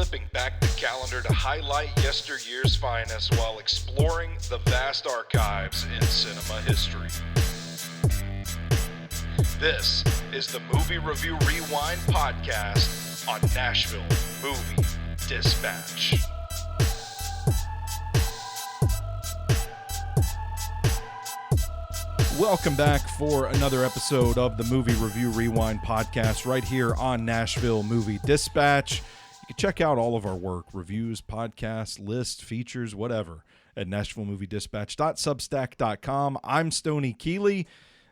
flipping back the calendar to highlight yesteryear's finest while exploring the vast archives in cinema history. This is the Movie Review Rewind podcast on Nashville Movie Dispatch. Welcome back for another episode of the Movie Review Rewind podcast right here on Nashville Movie Dispatch. You can check out all of our work, reviews, podcasts, lists, features, whatever, at nashvillemoviedispatch.substack.com. I'm Stoney Keeley,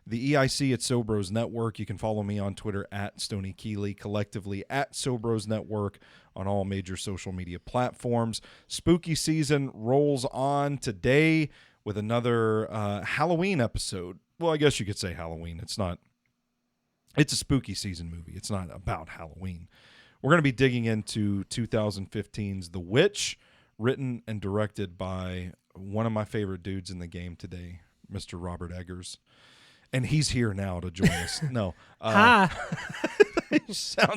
the EIC at Sobros Network. You can follow me on Twitter at Stoney Keeley, collectively at Sobros Network on all major social media platforms. Spooky season rolls on today with another Halloween episode. Well, I guess you could say Halloween. It's a spooky season movie. It's not about Halloween. We're going to be digging into 2015's The Witch, written and directed by one of my favorite dudes in the game today, Mr. Robert Eggers. And he's here now to join us. No. Hi.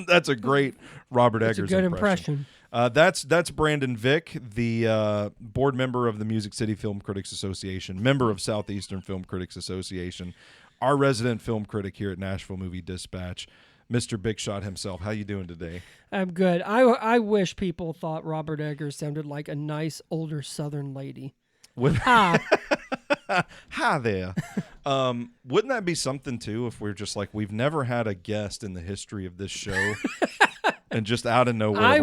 That's a great Robert That's Eggers a good impression. That's Brandon Vick, the board member of the Music City Film Critics Association, member of Southeastern Film Critics Association, our resident film critic here at Nashville Movie Dispatch, Mr. Big Shot himself. How you doing today? I'm good. I wish people thought Robert Eggers sounded like a nice older Southern lady. Hi. Hi there. Wouldn't that be something too if we're just like, we've never had a guest in the history of this show and just out of nowhere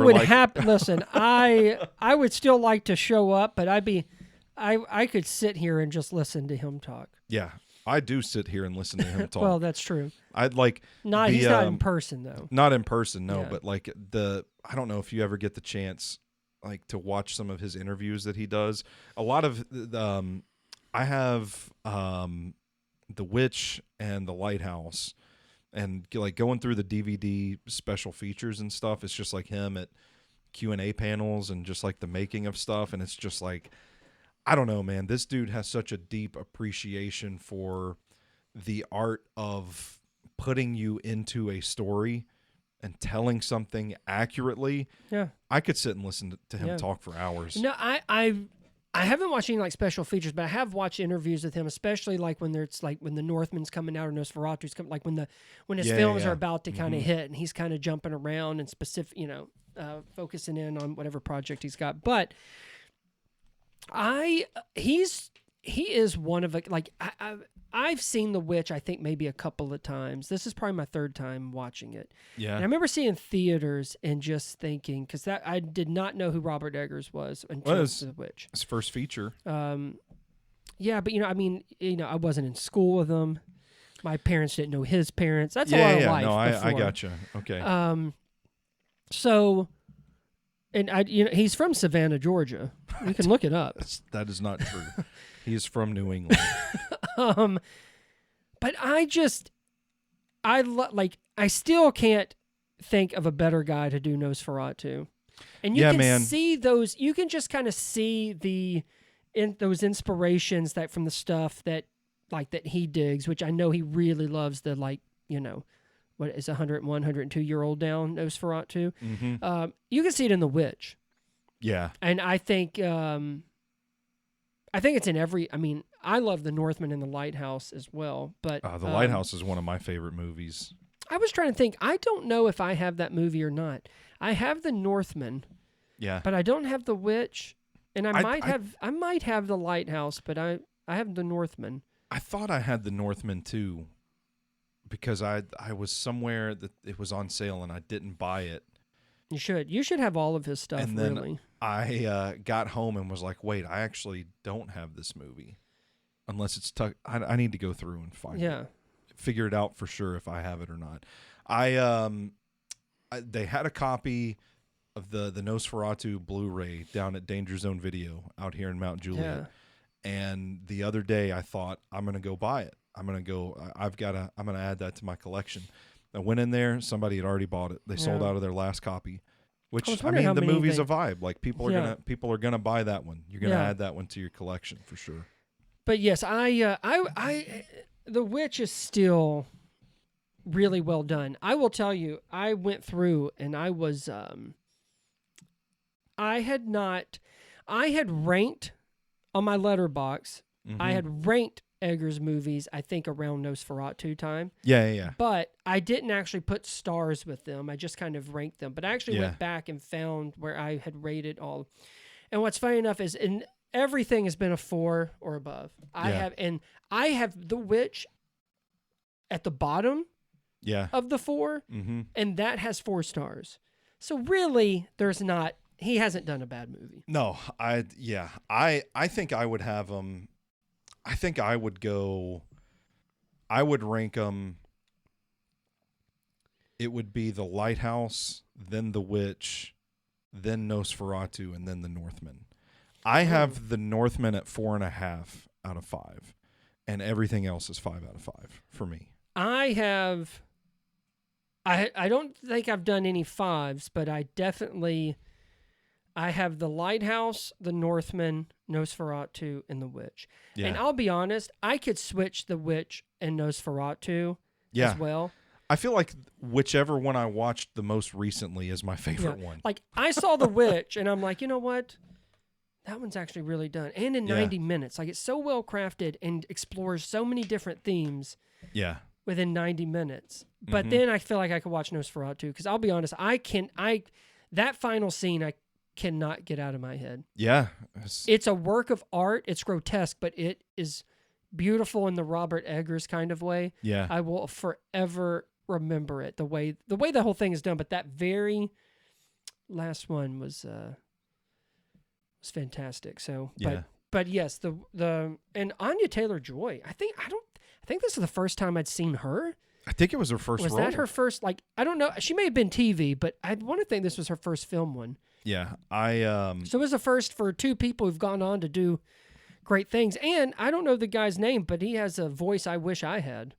listen, I would still like to show up, but I could sit here and just listen to him talk. Yeah, I do sit here and listen to him talk. Well, that's true. I'd like he's not in person though. Not in person, no, Yeah. but like I don't know if you ever get the chance like to watch some of his interviews that he does. A lot of I have The Witch and The Lighthouse, and like going through the DVD special features and stuff, it's just like him at Q&A panels and just like the making of stuff, and it's just like, I don't know, man, this dude has such a deep appreciation for the art of putting you into a story and telling something accurately. Yeah. I could sit and listen to him talk for hours. No, I haven't watched any like special features, but I have watched interviews with him, especially like when it's like when the Northman's coming out or Nosferatu's coming, like when his films are about to kind of hit and he's kind of jumping around and specific, focusing in on whatever project he's got. But he is one of I've seen The Witch, I think maybe a couple of times. This is probably my third time watching it. Yeah. And I remember seeing theaters and just thinking, because I did not know who Robert Eggers was until The Witch. His first feature. Yeah, but I wasn't in school with him. My parents didn't know his parents. That's a lot of life. No, I before. gotcha. Okay. He's from Savannah, Georgia. You can look it up. That is not true. He is from New England. But I still can't think of a better guy to do Nosferatu. And you can see those, you can just kind of see those inspirations that from the stuff that he digs, which I know he really loves the what is 101, 102-year-old down Nosferatu. Mm-hmm. You can see it in The Witch. Yeah. And I think it's in every. I mean, I love The Northman and The Lighthouse as well. But The Lighthouse is one of my favorite movies. I was trying to think. I don't know if I have that movie or not. I have The Northman. Yeah. But I don't have The Witch, and I might have The Lighthouse, but I have The Northman. I thought I had The Northman too, because I was somewhere that it was on sale and I didn't buy it. You should have all of his stuff. And then really. I got home and was like, wait, I actually don't have this movie. Unless it's I need to go through and find it. Figure it out for sure if I have it or not. They had a copy of the Nosferatu Blu-ray down at Danger Zone Video out here in Mount Juliet. Yeah. And the other day I thought, I'm going to go buy it. I'm going to add that to my collection. I went in there, somebody had already bought it. They sold out of their last copy. Which the movie's a vibe. Like people are gonna buy that one. You're gonna add that one to your collection for sure. But yes, The Witch is still really well done. I will tell you, I went through and I was I had ranked on my letterbox. Mm-hmm. I had ranked Eggers movies, I think, around Nosferatu time. Yeah. But I didn't actually put stars with them. I just kind of ranked them. But I actually went back and found where I had rated all. And what's funny enough is everything has been a 4 or above. I have The Witch at the bottom of the 4, and that has 4 stars. So really, he hasn't done a bad movie. No, I think I would have him. I think I would rank him. It would be The Lighthouse, then The Witch, then Nosferatu, and then The Northman. I have The Northman at 4.5 out of 5, and everything else is 5 out of 5 for me. I don't think I've done any 5s, but I have The Lighthouse, The Northman, Nosferatu, and The Witch. Yeah. And I'll be honest, I could switch The Witch and Nosferatu as well. I feel like whichever one I watched the most recently is my favorite one. Like, I saw The Witch, and I'm like, you know what? That one's actually really done. And in 90 minutes. Like, it's so well crafted and explores so many different themes within 90 minutes. But then I feel like I could watch Nosferatu, because I'll be honest, that final scene, I cannot get out of my head. Yeah. It's a work of art. It's grotesque, but it is beautiful in the Robert Eggers kind of way. Yeah. I will forever remember it, the way the whole thing is done. But that very last one was fantastic. So, but yes, and Anya Taylor-Joy, I think this is the first time I'd seen her. I think it was her first role. Was that her first, like, I don't know. She may have been TV, but I want to think this was her first film one. Yeah, So it was a first for 2 people who've gone on to do great things. And I don't know the guy's name, but he has a voice I wish I had.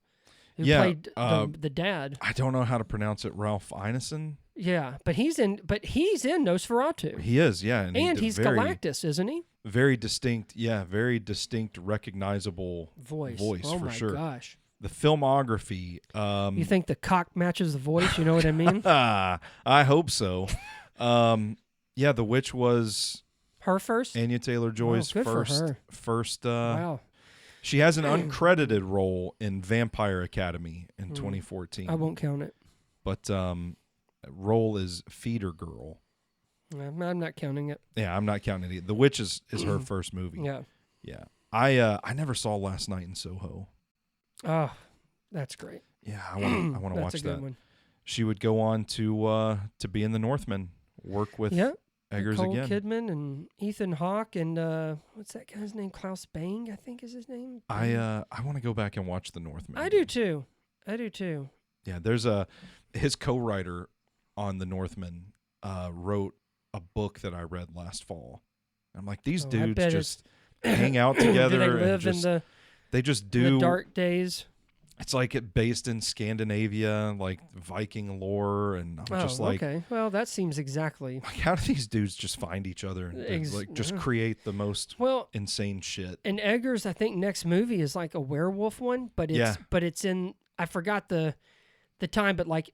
Who played the dad. I don't know how to pronounce it. Ralph Ineson? Yeah, but he's in Nosferatu. He is, yeah. And he's Galactus, isn't he? Very distinct, recognizable voice oh for sure. Oh my gosh. The filmography. You think the cock matches the voice? You know what I mean? I hope so. Yeah, The Witch was her first. Anya Taylor-Joy's first. Wow. She has an uncredited role in Vampire Academy in 2014. I won't count it. But role is Feeder Girl. I'm not counting it. Yeah, I'm not counting it. The Witch is her first movie. Yeah. I never saw Last Night in Soho. Oh, that's great. Yeah, I want to watch that's a good one. She would go on to be in The Northman, work with Eggers Nicole again. Kidman and Ethan Hawke and what's that guy's name? Klaus Bang, I think is his name. I want to go back and watch The Northman. I do too. Yeah, there's his co-writer on The Northman wrote a book that I read last fall. I'm like, these dudes just hang out together. Do they live in they just do the dark days. It's like it based in Scandinavia, like Viking lore, and I'm just like, okay. Well, that seems exactly. Like, how do these dudes just find each other and like just create the most insane shit? And Eggers, I think next movie is like a werewolf one, but it's in, I forgot the time, but like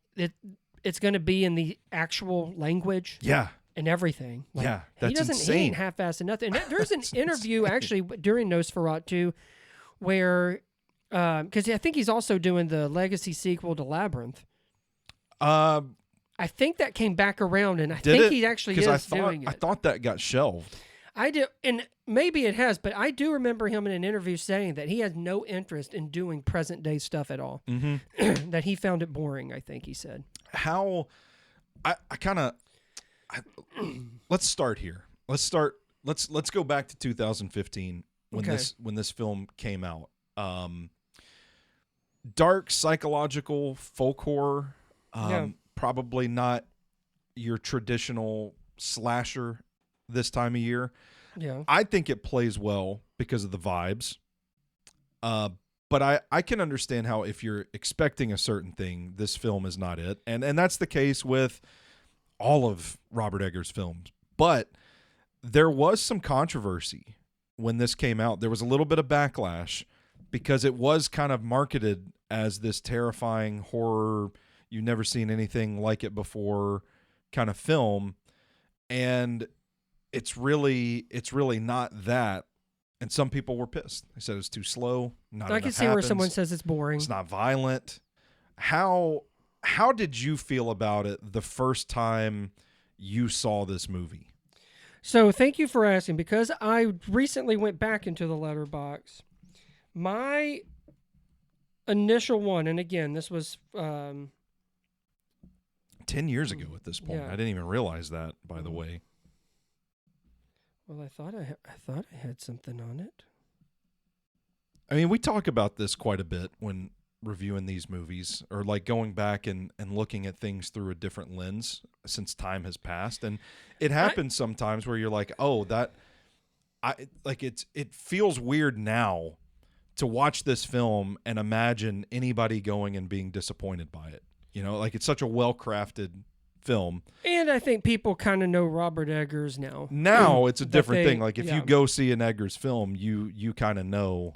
it's going to be in the actual language. Yeah. And everything. Like, that's insane. He ain't half-assed nothing. And there's an interview actually during Nosferatu where. Because I think he's also doing the Legacy sequel to Labyrinth. I think that came back around, and I think he actually is doing it. I thought that got shelved. I do, and maybe it has, but I do remember him in an interview saying that he has no interest in doing present-day stuff at all. Mm-hmm. That he found it boring, I think he said. Let's start here. Let's go back to 2015 when this film came out. Dark psychological folk horror, probably not your traditional slasher this time of year. Yeah, I think it plays well because of the vibes. But I can understand how if you're expecting a certain thing, this film is not it, and that's the case with all of Robert Eggers' films. But there was some controversy when this came out. There was a little bit of backlash. Because it was kind of marketed as this terrifying horror, you've never seen anything like it before kind of film. And it's really not that. And some people were pissed. They said it was too slow. Not I enough can see where someone says it's boring. It's not violent. How did you feel about it the first time you saw this movie? So thank you for asking, because I recently went back into the letterbox. My initial one, and again, this was 10 years ago at this point. Yeah. I didn't even realize that, by the way. Well, I thought I had something on it. I mean, we talk about this quite a bit when reviewing these movies, or like going back and looking at things through a different lens since time has passed. And it happens sometimes where you're like, oh, it feels weird now to watch this film and imagine anybody going and being disappointed by it. You know, like, it's such a well-crafted film. And I think people kind of know Robert Eggers now. Now it's a different thing. Like, if yeah. you go see an Eggers film, you kind of know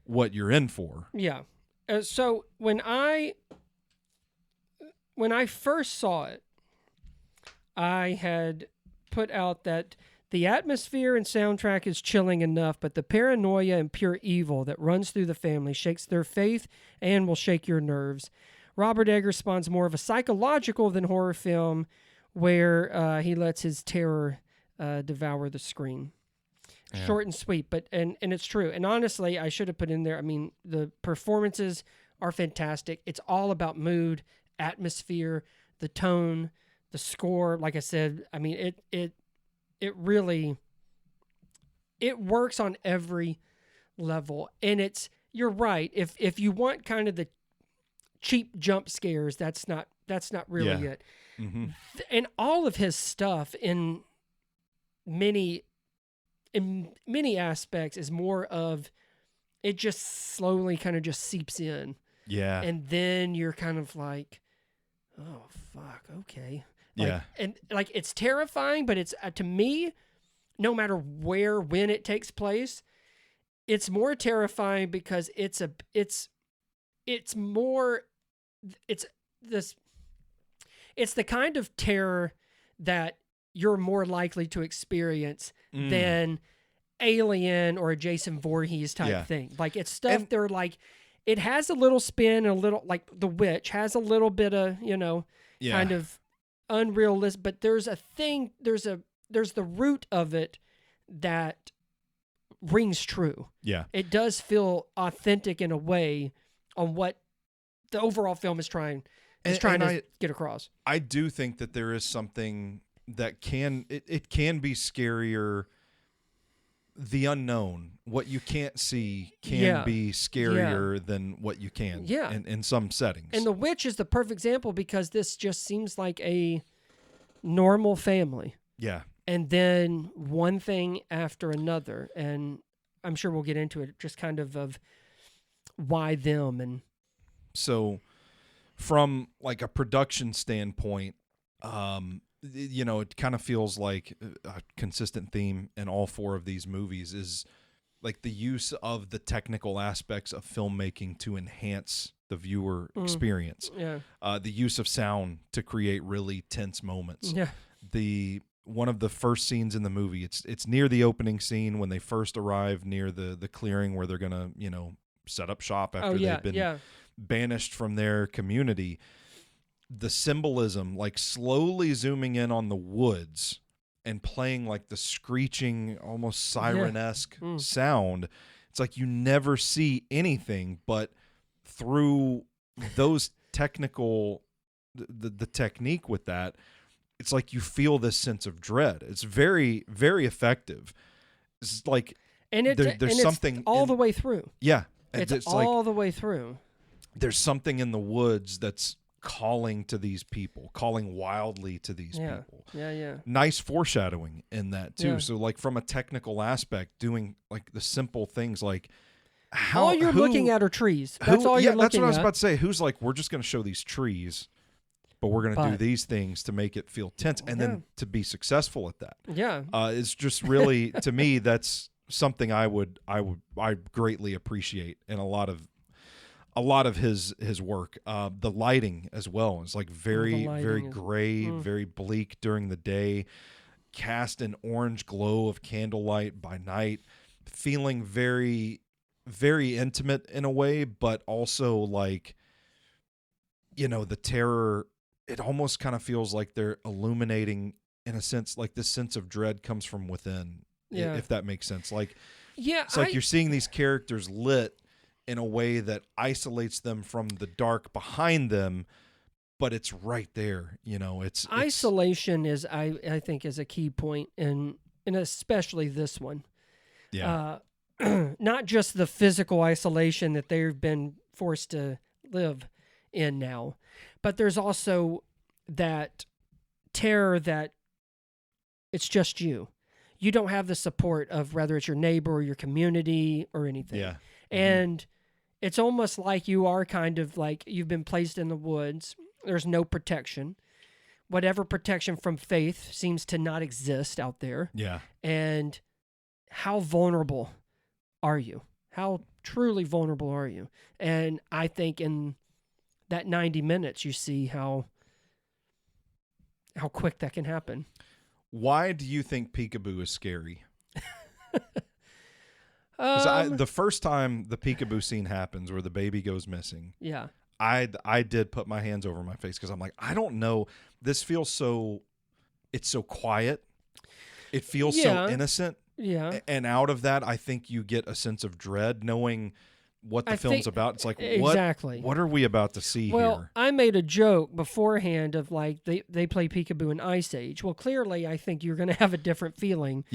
what you're in for. Yeah. So when I first saw it, I had put out that the atmosphere and soundtrack is chilling enough, but the paranoia and pure evil that runs through the family shakes their faith and will shake your nerves. Robert Eggers spawns more of a psychological than horror film, where he lets his terror devour the screen. Yeah. Short and sweet, but and it's true. And honestly, I should have put in there, I mean, the performances are fantastic. It's all about mood, atmosphere, the tone, the score. Like I said, I mean, it really, it works on every level. And you're right. If you want kind of the cheap jump scares, that's not really it. Mm-hmm. And all of his stuff in many aspects is more of, it just slowly kind of just seeps in. Yeah. And then you're kind of like, oh, fuck, okay. Like, yeah. And like, it's terrifying, but it's, to me, no matter when it takes place, it's more terrifying because it's the kind of terror that you're more likely to experience than Alien or a Jason Voorhees type thing. Like, it's stuff they're like, it has a little spin, and a little, like The Witch has a little bit of, kind of unrealistic, but there's the root of it that rings true. Yeah. It does feel authentic in a way on what the overall film is trying to get across. I do think that there is something that can be scarier. The unknown, what you can't see, can be scarier than what you can in some settings. And The Witch is the perfect example, because this just seems like a normal family. Yeah. And then one thing after another. And I'm sure we'll get into it, just kind of why them. And so from like a production standpoint, it kind of feels like a consistent theme in all four of these movies is like the use of the technical aspects of filmmaking to enhance the viewer experience. Yeah. The use of sound to create really tense moments. Yeah. One of the first scenes in the movie, it's near the opening scene when they first arrive near the clearing where they're gonna, set up shop after they've been banished from their community. The symbolism, like slowly zooming in on the woods and playing like the screeching, almost siren-esque sound. It's like you never see anything, but through those technical, the technique with that, it's like you feel this sense of dread. It's very, very effective. It's like, there's something all the way through. Yeah. It's all the way through. There's something in the woods that's calling to these people, calling wildly to these people. Yeah. Nice foreshadowing in that too. Yeah. So like from a technical aspect, doing like the simple things like all you're looking at are trees. That's all you're looking at. That's what I was about to say. Who's like, we're just going to show these trees, but we're going to do these things to make it feel tense, and then to be successful at that. Yeah. It's just really, to me, that's something I greatly appreciate in a lot of his work. The lighting as well is like very gray, very bleak during the day. cast an orange glow of candlelight by night, feeling very, very intimate in a way, but also like, the terror, it almost kind of feels like they're illuminating in a sense, like this sense of dread comes from within, if that makes sense. Like, it's like you're seeing these characters lit in a way that isolates them from the dark behind them, but it's right there. It's isolation is, I think, is a key point in especially this one. Yeah. Not just the physical isolation that they've been forced to live in now, but there's also that terror that it's just you. You don't have the support of whether it's your neighbor or your community or anything. Yeah. And it's almost like you are kind of like you've been placed in the woods. There's no protection. Whatever protection from faith seems to not exist out there. Yeah. And how vulnerable are you? How truly vulnerable are you? And I think in that 90 minutes, you see how quick that can happen. Why do you think Peekaboo is scary? The first time the Peekaboo scene happens where the baby goes missing, yeah, I did put my hands over my face because I'm like, I don't know. This feels it's so quiet. It feels so innocent. Yeah. And out of that, I think you get a sense of dread knowing what the film's about. It's like, what are we about to see here? Well, I made a joke beforehand of like they play Peekaboo in Ice Age. Well, clearly, I think you're going to have a different feeling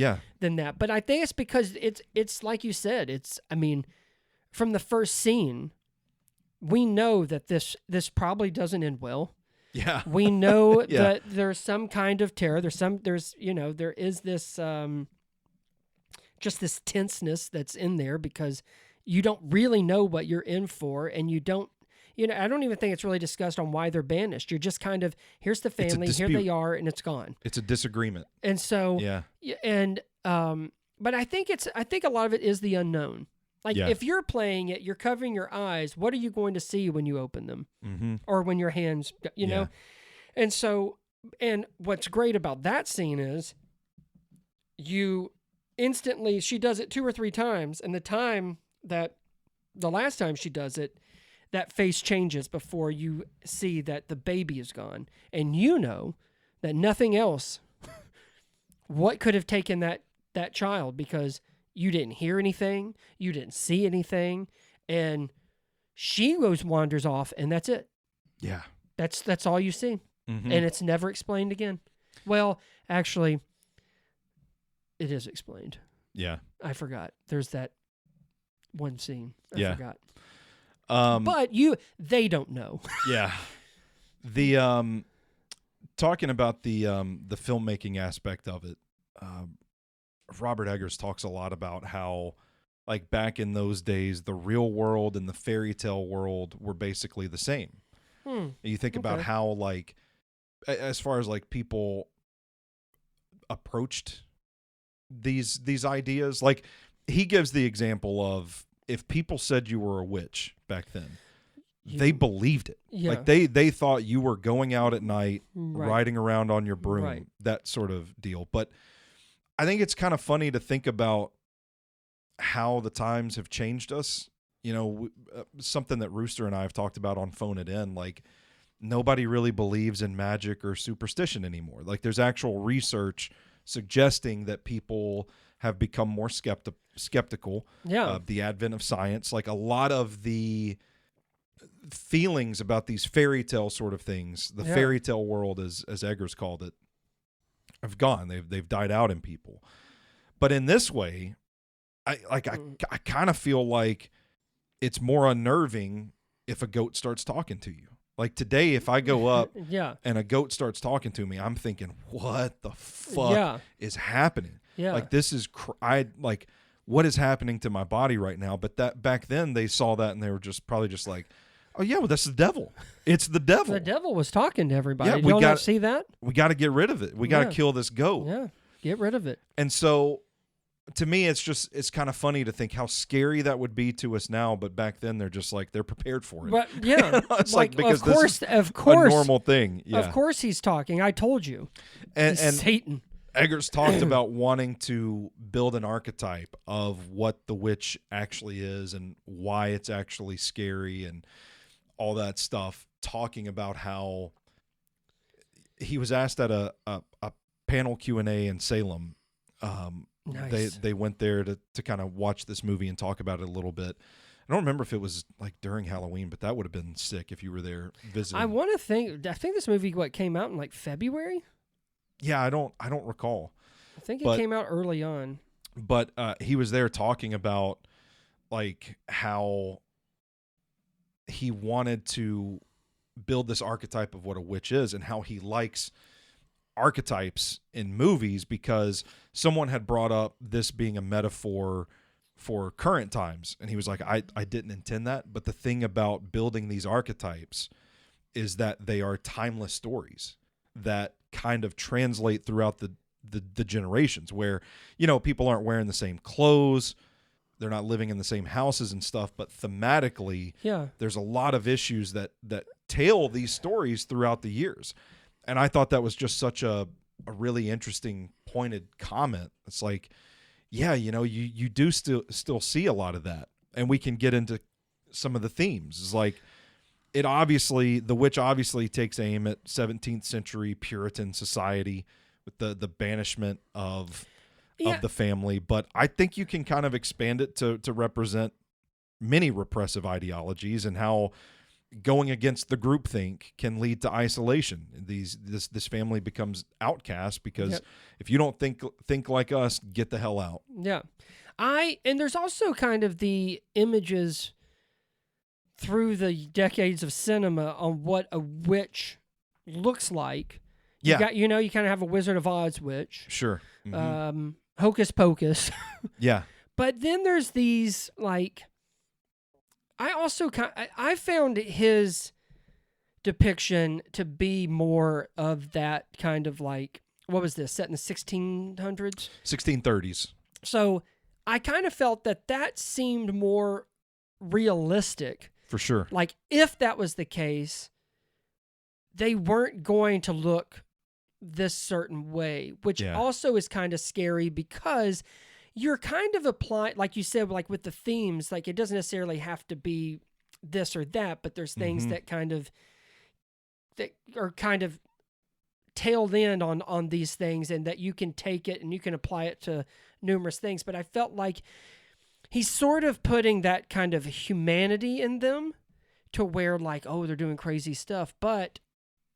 than that. But I think it's because it's like you said. From the first scene, we know that this probably doesn't end well. Yeah. We know that there's some kind of terror. There is this just this tenseness that's in there because you don't really know what you're in for, and you don't, I don't even think it's really discussed on why they're banished. You're just kind of, here's the family, here they are, and it's gone. It's a disagreement. And so, but I think a lot of it is the unknown. Like if you're playing it, you're covering your eyes. What are you going to see when you open them, or when your hands, know? And so, and what's great about that scene is you instantly, she does it 2 or 3 times, and the last time she does it, that face changes before you see that the baby is gone, and that nothing else, what could have taken that child, because you didn't hear anything, you didn't see anything, and she wanders off, and that's it. Yeah. That's all you see. And it's never explained again. Well, actually, it is explained. Yeah. I forgot. There's that one scene. I forgot. But they don't know. Yeah. The talking about the filmmaking aspect of it, Robert Eggers talks a lot about how, like, back in those days, the real world and the fairy tale world were basically the same. You think about how, like, as far as like people approached these ideas, like he gives the example of if people said you were a witch back then, they believed it. Like they thought you were going out at night, riding around on your broom, that sort of deal. But I think it's kind of funny to think about how the times have changed us. Something that Rooster and I have talked about on Phone It In, like nobody really believes in magic or superstition anymore. Like there's actual research suggesting that people have become more skeptical. The advent of science, like a lot of the feelings about these fairy tale sort of things, the fairy tale world, as Eggers called it, have gone. They've died out in people. But in this way, I kind of feel like it's more unnerving if a goat starts talking to you. Like today, if I go up and a goat starts talking to me, I'm thinking, what the fuck is happening? Like this is, what is happening to my body right now? But that back then they saw that and they were probably just like, oh yeah, well that's the devil. It's the devil. The devil was talking to everybody. Yeah, y'all not see that? We got to get rid of it. We got to kill this goat. Yeah, get rid of it. And so, to me, it's kind of funny to think how scary that would be to us now. But back then, they're just like they're prepared for it. But it's like because of course, a normal thing. Yeah. Of course, he's talking. I told you. And Satan. Eggers talked about wanting to build an archetype of what the witch actually is and why it's actually scary and all that stuff, talking about how he was asked at a panel Q&A in Salem. Nice. They went there to kind of watch this movie and talk about it a little bit. I don't remember if it was like during Halloween, but that would have been sick if you were there visiting. I think this movie came out in like February? Yeah, I don't recall. I think it came out early on. But he was there talking about like how he wanted to build this archetype of what a witch is and how he likes archetypes in movies, because someone had brought up this being a metaphor for current times. And he was like, I didn't intend that. But the thing about building these archetypes is that they are timeless stories that kind of translate throughout the generations, where, you know, people aren't wearing the same clothes, they're not living in the same houses and stuff, but thematically, there's a lot of issues that tell these stories throughout the years. And I thought that was just such a really interesting pointed comment. It's like, yeah, you know, you do still see a lot of that, and we can get into some of the themes. It's like, the witch obviously takes aim at 17th century Puritan society with the banishment of the family, but I think you can kind of expand it to represent many repressive ideologies and how going against the groupthink can lead to isolation. This family becomes outcast because if you don't think like us, get the hell out. Yeah. And there's also kind of the images through the decades of cinema on what a witch looks like. You kind of have a Wizard of Oz witch. Sure. Mm-hmm. Hocus Pocus. Yeah. But then there's these, like, I found his depiction to be more of that kind of like, what was this, set in the 1600s? 1630s. So I kind of felt that seemed more realistic. For sure. Like, if that was the case, they weren't going to look this certain way, which also is kind of scary, because you're kind of applying, like you said, like with the themes, like it doesn't necessarily have to be this or that, but there's things that are kind of tailed in on these things, and that you can take it and you can apply it to numerous things. But I felt like he's sort of putting that kind of humanity in them to where, like, oh, they're doing crazy stuff. But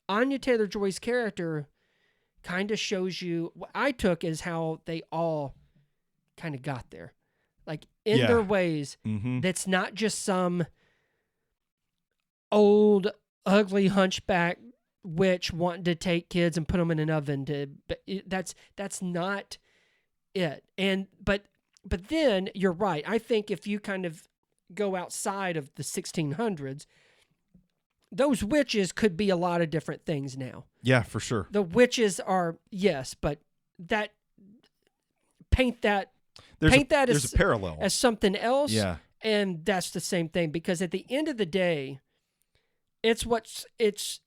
Anya Taylor-Joy's character kind of shows you, what I took as how they all kind of got there. Like, in their ways, that's not just some old, ugly hunchback witch wanting to take kids and put them in an oven. That's not it. But then you're right. I think if you kind of go outside of the 1600s, those witches could be a lot of different things now. Yeah, for sure. The witches are, yes, but that paint that there's a parallel as something else. Yeah. And that's the same thing, because at the end of the day, it's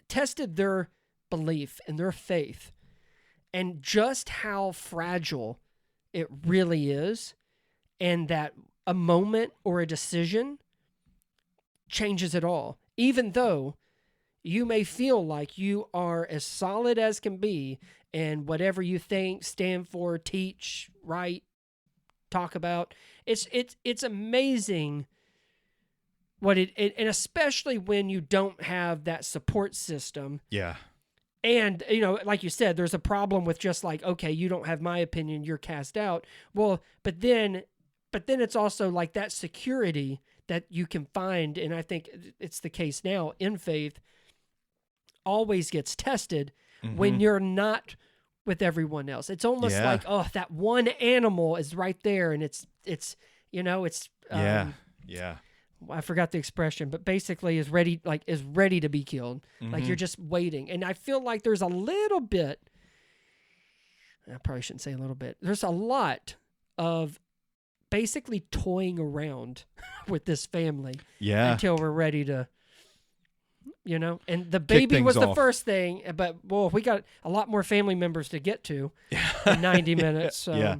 tested their belief and their faith, and just how fragile it really is. And that a moment or a decision changes it all. Even though you may feel like you are as solid as can be, and whatever you think, stand for, teach, write, talk about, it's amazing what it and especially when you don't have that support system. Yeah. And, you know, like you said, there's a problem with just like, okay, you don't have my opinion, you're cast out. Well, but then it's also like that security that you can find, and I think it's the case now in faith, always gets tested when you're not with everyone else. It's almost like, oh, that one animal is right there, and it's I forgot the expression, but basically is ready to be killed. Like, you're just waiting. And I feel like there's a little bit, I probably shouldn't say a little bit, there's a lot of basically toying around with this family until we're ready to, and the baby was the off. first thing, but we got a lot more family members to get to in 90 minutes. So. Yeah.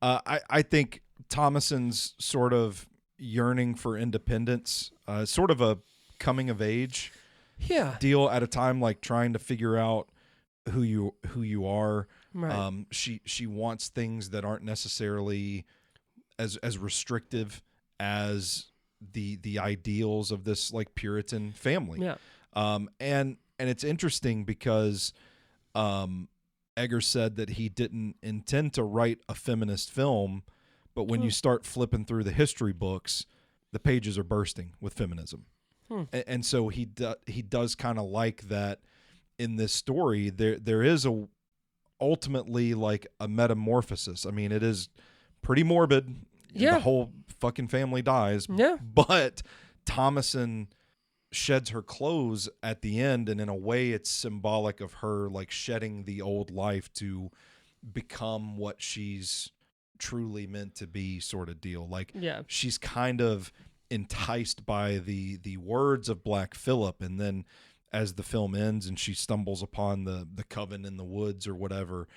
I think Thomason's sort of yearning for independence, sort of a coming of age deal at a time, like trying to figure out who you are. Right. She wants things that aren't necessarily as restrictive as the ideals of this like Puritan family. Yeah. And it's interesting because Eggers said that he didn't intend to write a feminist film, but when you start flipping through the history books, the pages are bursting with feminism. And so he does kind of like that in this story. There is ultimately like a metamorphosis. I mean, it is pretty morbid. Yeah. The whole fucking family dies. Yeah. But Thomason sheds her clothes at the end, and in a way it's symbolic of her like shedding the old life to become what she's truly meant to be, sort of deal. Like she's kind of enticed by the words of Black Phillip, and then as the film ends and she stumbles upon the coven in the woods or whatever,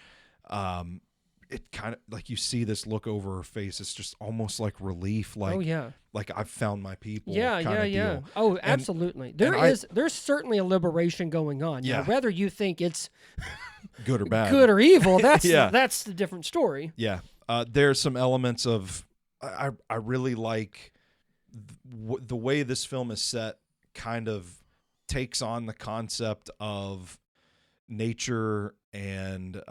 it kind of like you see this look over her face. It's just almost like relief, like like I've found my people. Deal. Oh, absolutely. There's certainly a liberation going on. Yeah. Now, whether you think it's good or bad, good or evil, that's the different story. Yeah. There's some elements of I really like the way this film is set. Kind of takes on the concept of nature and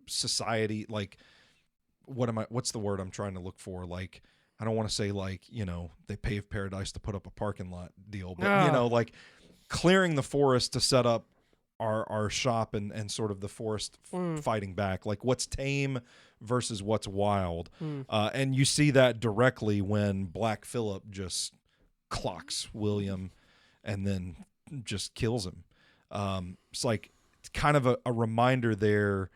society. Like, what's the word I'm trying to look for? Like, I don't want to say like, they paved paradise to put up a parking lot deal, but like clearing the forest to set up our shop and sort of the forest fighting back, like what's tame versus what's wild. And you see that directly when Black Phillip just clocks William and then just kills him. It's like, it's kind of a reminder there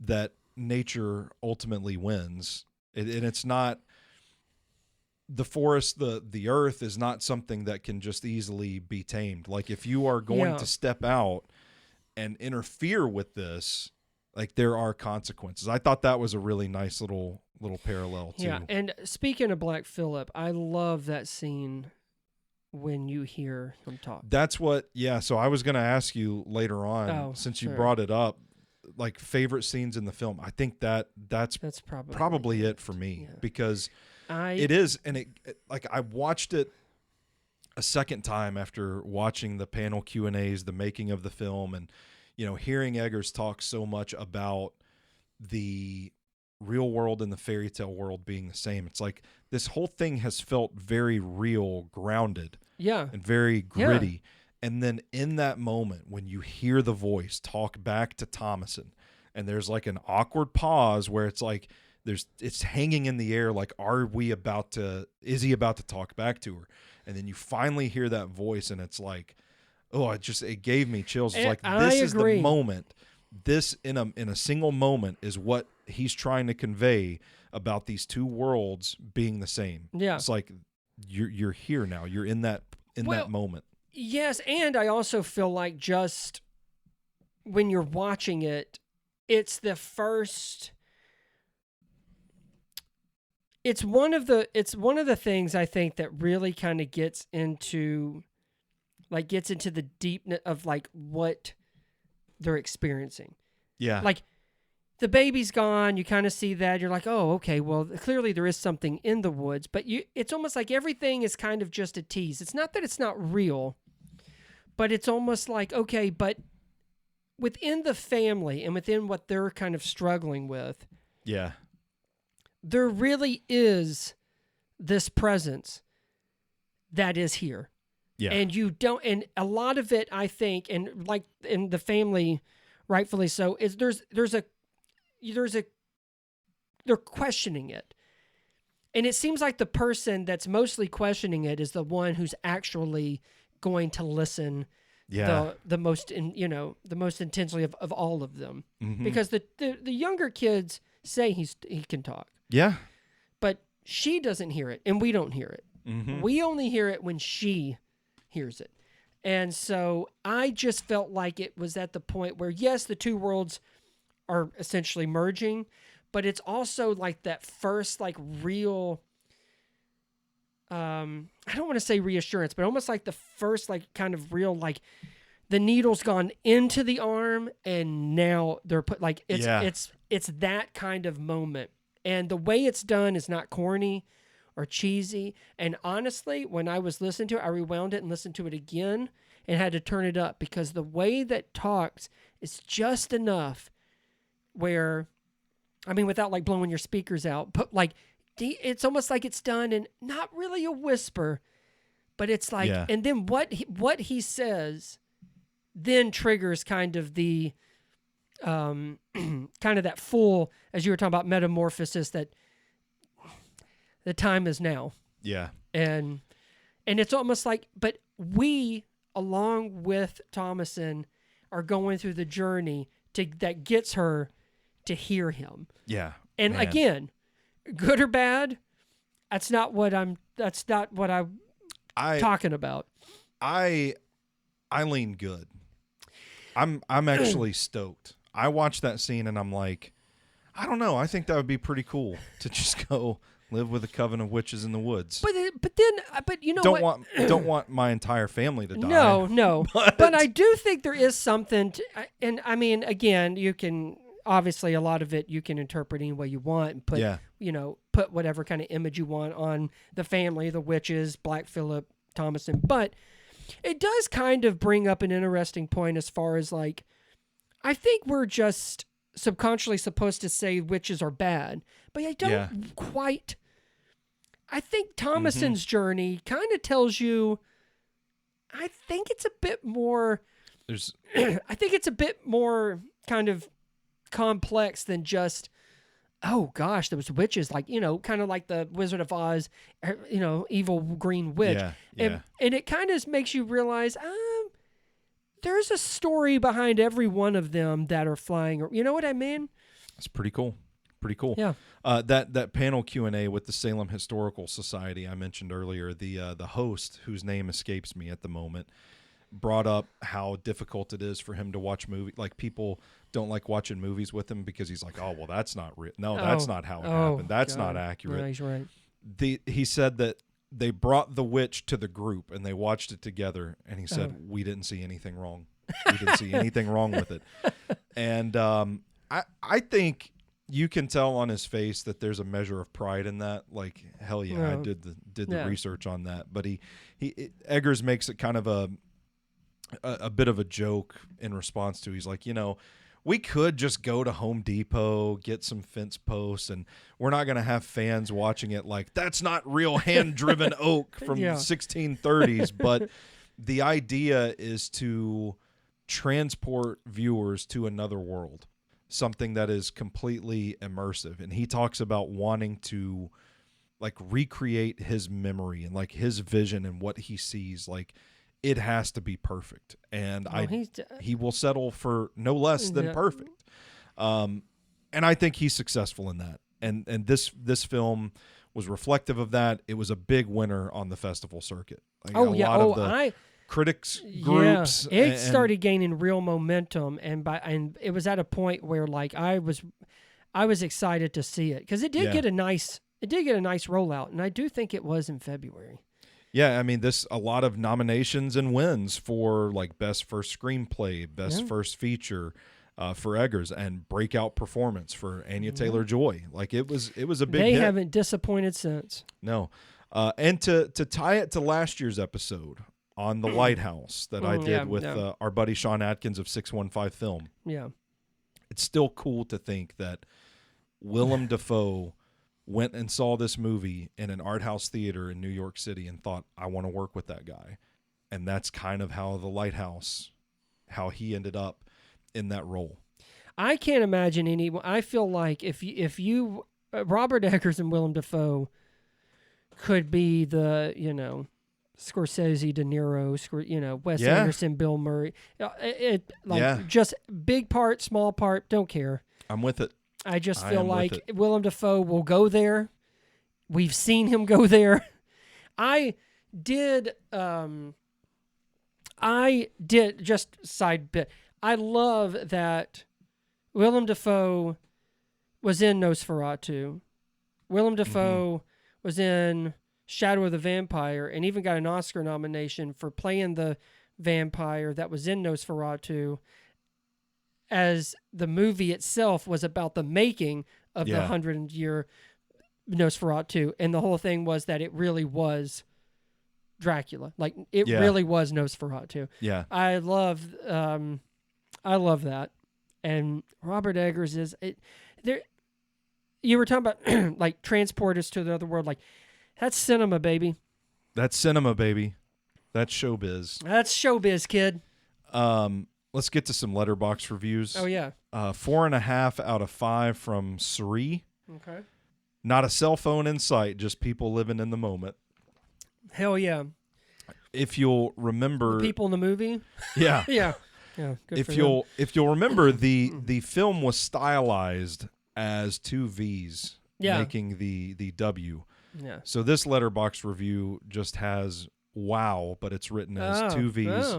that nature ultimately wins. And it's not the forest, the earth is not something that can just easily be tamed. Like if you are going to step out and interfere with this, like there are consequences. I thought that was a really nice little parallel too. Yeah, and speaking of Black Phillip, I love that scene when you hear him talk. That's what, so I was going to ask you later on, since you brought it up, like favorite scenes in the film. I think that's probably it for me, because it is, and it like I watched it a second time after watching the panel Q&As, the making of the film, and hearing Eggers talk so much about the real world and the fairy tale world being the same. It's like this whole thing has felt very real, grounded, and very gritty. And then in that moment, when you hear the voice talk back to Thomason, and there's like an awkward pause where it's like it's hanging in the air, like is he about to talk back to her? And then you finally hear that voice, and it's like, it gave me chills. It's like, this is the moment. This in a single moment is what he's trying to convey about these two worlds being the same. Yeah. It's like you're here now. You're in that moment. Yes, and I also feel like just when you're watching it, it's the first. It's one of the things I think that really kind of gets into the deepness of like what they're experiencing. Yeah. Like the baby's gone, you kind of see that, you're like, oh, okay, well, clearly there is something in the woods, but it's almost like everything is kind of just a tease. It's not that it's not real, but it's almost like, okay, but within the family and within what they're kind of struggling with, there really is this presence that is here. Yeah. And and a lot of it, I think, and like in the family, rightfully so, is they're questioning it. And it seems like the person that's mostly questioning it is the one who's actually going to listen the most intensely of all of them. Mm-hmm. Because the younger kids say he can talk. Yeah. But she doesn't hear it, and we don't hear it. Mm-hmm. We only hear it when she hears it. And so I just felt like it was at the point where, yes, the two worlds are essentially merging, but it's also like that first like real, I don't want to say reassurance, but almost like the first like kind of real, like the needle's gone into the arm and now they're put like, it's that kind of moment. And the way it's done is not corny or cheesy. And honestly, when I was listening to it, I rewound it and listened to it again and had to turn it up because the way that talks is just enough where, I mean, without like blowing your speakers out, but like it's almost like it's done in not really a whisper, but it's like, and then what he says then triggers kind of the, kind of that full, as you were talking about metamorphosis, that the time is now. Yeah. And it's almost like, but we, along with Thomason, are going through the journey that gets her to hear him. Yeah. And man. Again, good or bad, that's not what I'm talking about. I lean good. I'm actually stoked. I watched that scene and I'm like, I don't know. I think that would be pretty cool to just go live with a coven of witches in the woods. But you know don't want my entire family to die. No. But I do think there is something and I mean, again, you can obviously a lot of it you can interpret any way you want and put whatever kind of image you want on the family, the witches, Black Phillip, Thomason. But it does kind of bring up an interesting point as far as like, I think we're just subconsciously supposed to say witches are bad, but I don't quite. I think Thomason's journey kind of tells you, I think it's a bit more, I think it's a bit more kind of complex than just, oh gosh, those witches, like, kind of like the Wizard of Oz, evil green witch. And it kind of makes you realize, there's a story behind every one of them that are flying. You know what I mean? It's pretty cool. Pretty cool. Yeah. That panel Q&A with the Salem Historical Society I mentioned earlier, the host, whose name escapes me at the moment, brought up how difficult it is for him to watch movies. Like, people don't like watching movies with him because he's like, oh, well, that's not real. No, that's not how it happened. That's not accurate. Yeah, he's right. He said that they brought the witch to the group and they watched it together, and he said, we didn't see anything wrong. We didn't see anything wrong with it. And I think you can tell on his face that there's a measure of pride in that. Like, hell yeah, I did the research on that. But Eggers makes it kind of a bit of a joke in response to, he's like, we could just go to Home Depot, get some fence posts, and we're not going to have fans watching it like, that's not real hand-driven oak from 1630s. But the idea is to transport viewers to another world, something that is completely immersive. And he talks about wanting to like recreate his memory and like his vision and what he sees. Like, it has to be perfect, and he will settle for no less than perfect. And I think he's successful in that. And this film was reflective of that. It was a big winner on the festival circuit. Like, a lot of the critics groups. Yeah. It started gaining real momentum, and it was at a point where like I was excited to see it because it did get a nice rollout, and I do think it was in February. Yeah, I mean, a lot of nominations and wins for like best first screenplay, best first feature for Eggers, and breakout performance for Anya Taylor-Joy. Like, it was a big hit. They haven't disappointed since. No. And to tie it to last year's episode on The Lighthouse that I did with our buddy Sean Atkins of 615 Film. Yeah. It's still cool to think that Willem Dafoe went and saw this movie in an art house theater in New York City and thought, I want to work with that guy. And that's kind of how The Lighthouse, how he ended up in that role. I can't imagine anyone. I feel like if you Robert Eggers and Willem Dafoe could be the, Scorsese, De Niro, Wes Anderson, Bill Murray. Just big part, small part, don't care. I'm with it. I just feel like Willem Dafoe will go there. We've seen him go there. I did I did, just side bit, I love that Willem Dafoe was in Nosferatu. Willem Dafoe was in Shadow of the Vampire and even got an Oscar nomination for playing the vampire that was in Nosferatu, as the movie itself was about the making of the 100-year Nosferatu. And the whole thing was that it really was Dracula. Like, it really was Nosferatu. Yeah. I love that. And Robert Eggers is there. You were talking about like transport us to the other world. Like, that's cinema, baby. That's cinema, baby. That's showbiz. That's showbiz, kid. Let's get to some letterbox reviews. Oh yeah. 4.5 out of 5 from Sri. Okay. Not a cell phone in sight, just people living in the moment. Hell yeah. If you'll remember, the people in the movie. Yeah. Yeah. Yeah. Good If you'll remember, the film was stylized as 2 V's, making the W. Yeah. So this letterbox review just has wow, but it's written as 2 V's,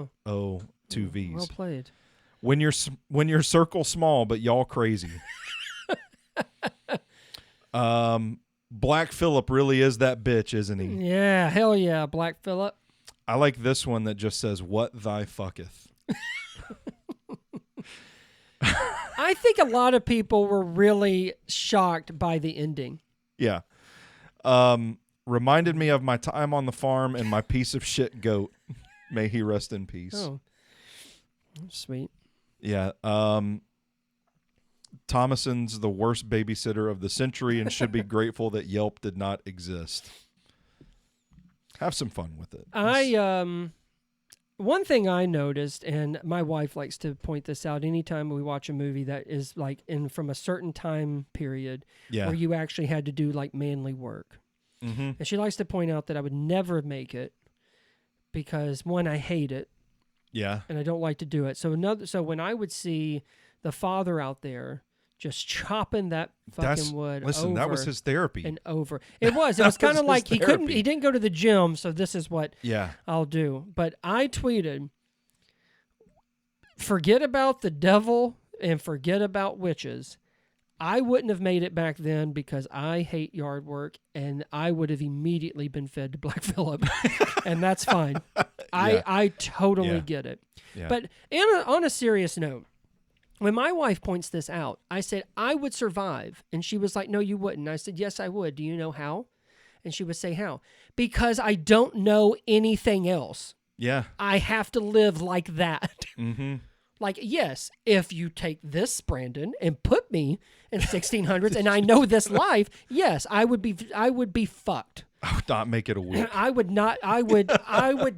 2 V's. Well played. When you're circle small, but y'all crazy. Black Phillip really is that bitch, isn't he? Yeah, hell yeah, Black Phillip. I like this one that just says, "What thy fucketh." I think a lot of people were really shocked by the ending. Yeah. Reminded me of my time on the farm and my piece of shit goat. May he rest in peace. Oh, sweet. Yeah. Thomason's the worst babysitter of the century and should be grateful that Yelp did not exist. Have some fun with it. One thing I noticed, and my wife likes to point this out anytime we watch a movie that is like from a certain time period where you actually had to do like manly work. Mm-hmm. And she likes to point out that I would never make it because, one, I hate it. Yeah. And I don't like to do it. So when I would see the father out there just chopping that fucking wood listen, that was his therapy. And over. It was kind of like he didn't go to the gym, so this is what I'll do. But I tweeted, forget about the devil and forget about witches. I wouldn't have made it back then because I hate yard work, and I would have immediately been fed to Black Phillip, and that's fine. I totally get it. Yeah. But on a serious note, when my wife points this out, I said, I would survive. And she was like, no, you wouldn't. I said, yes, I would. Do you know how? And she would say, how? Because I don't know anything else. Yeah. I have to live like that. Mm-hmm. Like, yes, if you take this, Brandon, and put me in 1600s and I know this life, yes, I would be fucked. I would not make it a week. I would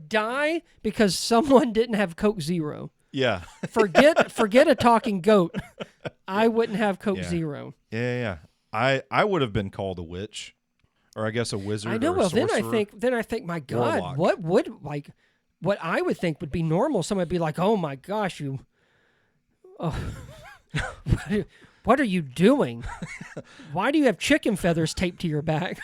die because someone didn't have Coke Zero. Yeah. Forget a talking goat. I wouldn't have Coke Zero. Yeah. I would have been called a witch, or I guess a wizard. I know. Or a well, sorcerer. then I think, my God, Warlock. what I would think would be normal. Someone would be like, oh my gosh, what are you doing? Why do you have chicken feathers taped to your back?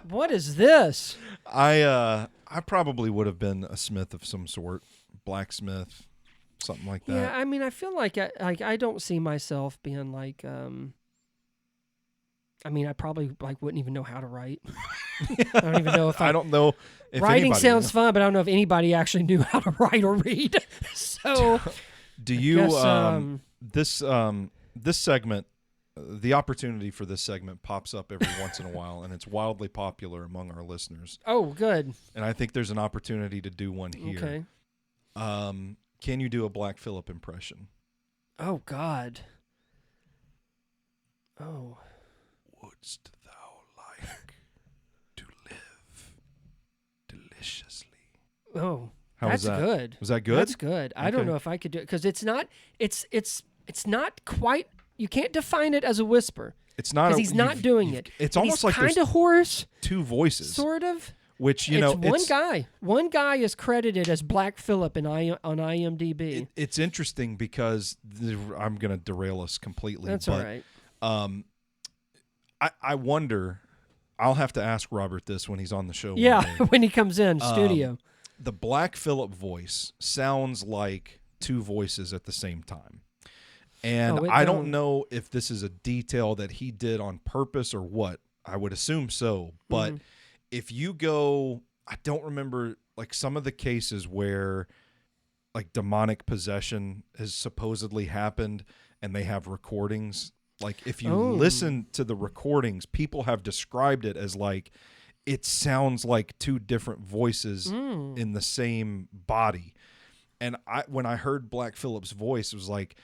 What is this? I probably would have been a smith of some sort, blacksmith, something like that. Yeah, I mean, I feel like I don't see myself being like. I mean, I probably wouldn't even know how to write. I don't even know if I don't know. If writing sounds fun, but I don't know if anybody actually knew how to write or read. So, do you? This segment, the opportunity for this segment pops up every once in a while, and it's wildly popular among our listeners. Oh, good. And I think there's an opportunity to do one here. Okay. Can you do a Black Phillip impression? Oh God. Oh. Wouldst thou like to live deliciously? Oh, that's good. Was that good? That's good. I don't know if I could do it because it's not quite. You can't define it as a whisper. It's not because he's not doing it. It's almost like kind of hoarse. 2 voices, sort of. Which it's one guy. One guy is credited as Black Phillip on IMDb. It's interesting because I'm going to derail us completely. That's all right. I wonder. I'll have to ask Robert this when he's on the show. Yeah, when he comes in studio. the Black Phillip voice sounds like two voices at the same time. And I don't know if this is a detail that he did on purpose or what. I would assume so. But if you go, I don't remember like some of the cases where like demonic possession has supposedly happened and they have recordings. Like if you listen to the recordings, people have described it as like, it sounds like two different voices in the same body. And when I heard Black Phillip's voice, it was like,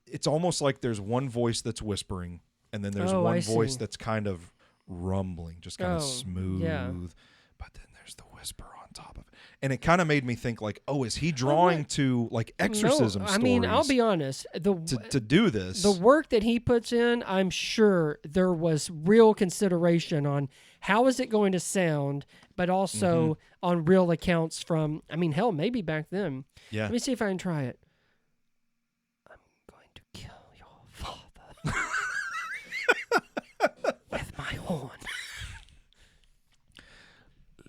it's almost like there's one voice that's whispering, and then there's one voice that's kind of rumbling, just kind of smooth. Yeah. But then there's the whisper on top of it. And it kind of made me think like, oh, is he drawing to like exorcism stories? I mean, I'll be honest. To do this. The work that he puts in, I'm sure there was real consideration on how is it going to sound, but also on real accounts from, I mean, hell, maybe back then. Yeah. Let me see if I can try it. I'm going to kill your father with my horn.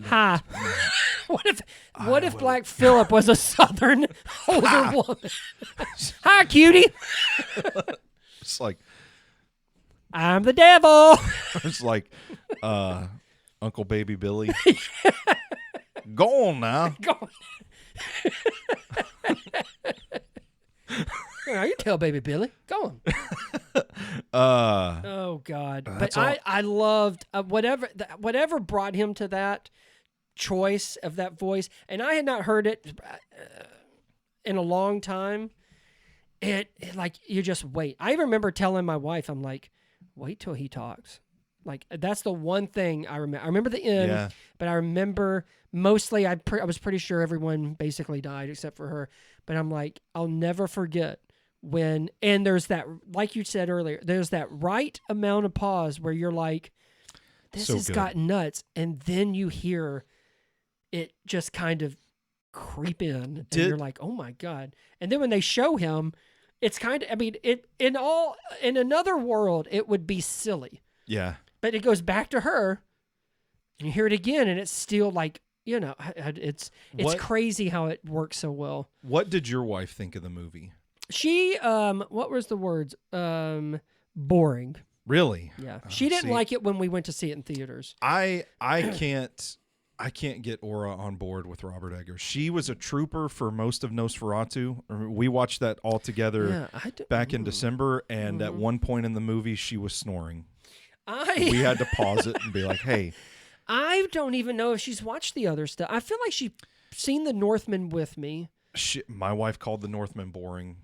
Ha! What if Black Phillip was a Southern older woman? Hi, cutie. It's like I'm the devil. It's like Uncle Baby Billy. Go on now. Go on. You tell Baby Billy. Go on. Oh God! But I loved whatever brought him to that choice of that voice, and I had not heard it in a long time. It like you just wait. I remember telling my wife, I'm like, wait till he talks. Like that's the one thing I remember. I remember the end, but I remember mostly. I was pretty sure everyone basically died except for her. But I'm like, I'll never forget when. And there's that, like you said earlier, there's that right amount of pause where you're like, this has got nuts, and then you hear it just kind of creep in, and you're like, oh my God. And then when they show him, it's kind of, I mean, in another world, it would be silly. Yeah. But it goes back to her, and you hear it again, and it's still like, you know, it's crazy how it works so well. What did your wife think of the movie? She, what was the words? Boring. Really? Yeah. She didn't like it when we went to see it in theaters. I can't get Aura on board with Robert Eggers. She was a trooper for most of Nosferatu. We watched that all together back in December, and at one point in the movie, she was snoring. We had to pause it and be like, hey. I don't even know if she's watched the other stuff. I feel like she's seen The Northman with me. My wife called The Northman boring.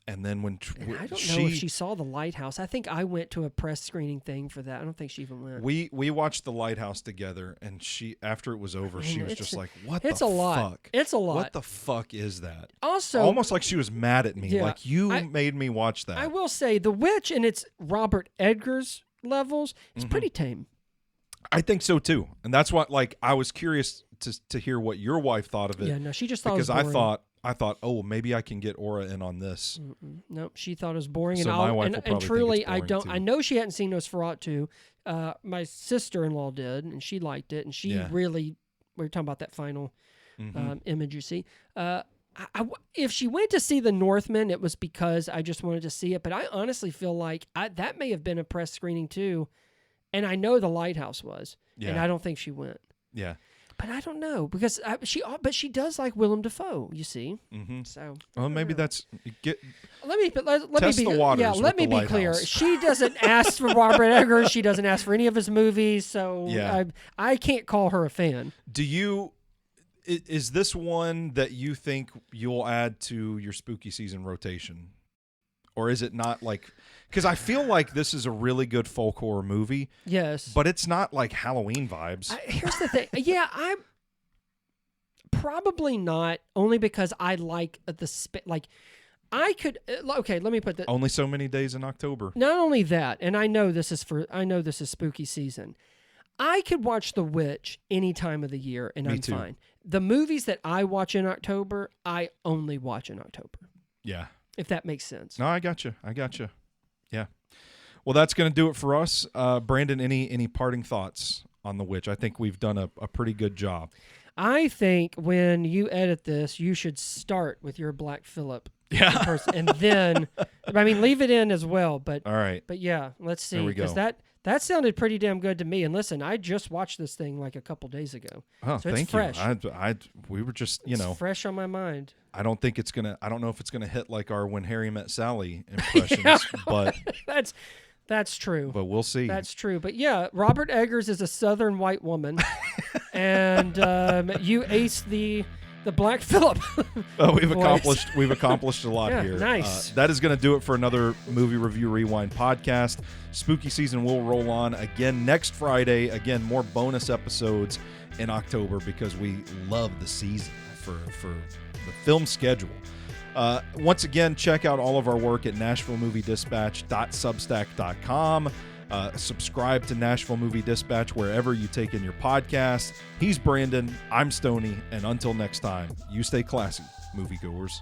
And then I don't know if she saw The Lighthouse. I think I went to a press screening thing for that. I don't think she even went. We watched The Lighthouse together, and she, after it was over, she was just like, "What the fuck? It's a lot. What the fuck is that?" Also, almost like she was mad at me, like you made me watch that. I will say, The Witch and its Robert Eggers levels is pretty tame. I think so too, and that's what I was curious to hear what your wife thought of it. Yeah, no, she just thought because it was boring. I thought, oh, maybe I can get Aura in on this. Nope, she thought it was boring. So my wife will probably truly, think it's boring too. I know she hadn't seen Nosferatu. My sister-in-law did, and she liked it, and she really. We were talking about that final image you see. If she went to see The Northman, it was because I just wanted to see it. But I honestly feel like that may have been a press screening too, and I know The Lighthouse was, and I don't think she went. Yeah. But I don't know because she does like Willem Dafoe, you see. So well, maybe that's let me test be the waters. Yeah, let me be clear. She doesn't ask for Robert Eggers. She doesn't ask for any of his movies. So I can't call her a fan. Is this one that you think you'll add to your spooky season rotation? Or is it not like... Because I feel like this is a really good folk horror movie. Yes. But it's not like Halloween vibes. Here's the thing. Yeah, I'm... Probably not, only because I like I could... Okay, let me put that... Only so many days in October. Not only that, and I know this is spooky season. I could watch The Witch any time of the year, and I'm fine. The movies that I watch in October, I only watch in October. Yeah. If that makes sense. No, I got you. Yeah. Well, that's going to do it for us. Brandon, any parting thoughts on The Witch? I think we've done a pretty good job. I think when you edit this, you should start with your Black Phillip. Yeah. And then, I mean, leave it in as well. But all right. But yeah, let's see. There we go. Because that sounded pretty damn good to me. And listen, I just watched this thing like a couple days ago. Oh, so thank it's fresh. you. We were just, It's fresh on my mind. I don't know if it's gonna hit like our When Harry Met Sally impressions, but that's true. But we'll see. That's true. But yeah, Robert Eggers is a Southern white woman, and you aced the Black Phillip. Oh, we've accomplished a lot here. Nice. That is going to do it for another Movie Review Rewind podcast. Spooky season will roll on again next Friday. Again, more bonus episodes in October because we love the season for the film schedule. Once again, check out all of our work at NashvilleMovieDispatch.substack.com. Subscribe to Nashville Movie Dispatch wherever you take in your podcast. He's Brandon. I'm Stoney. And until next time, you stay classy, moviegoers.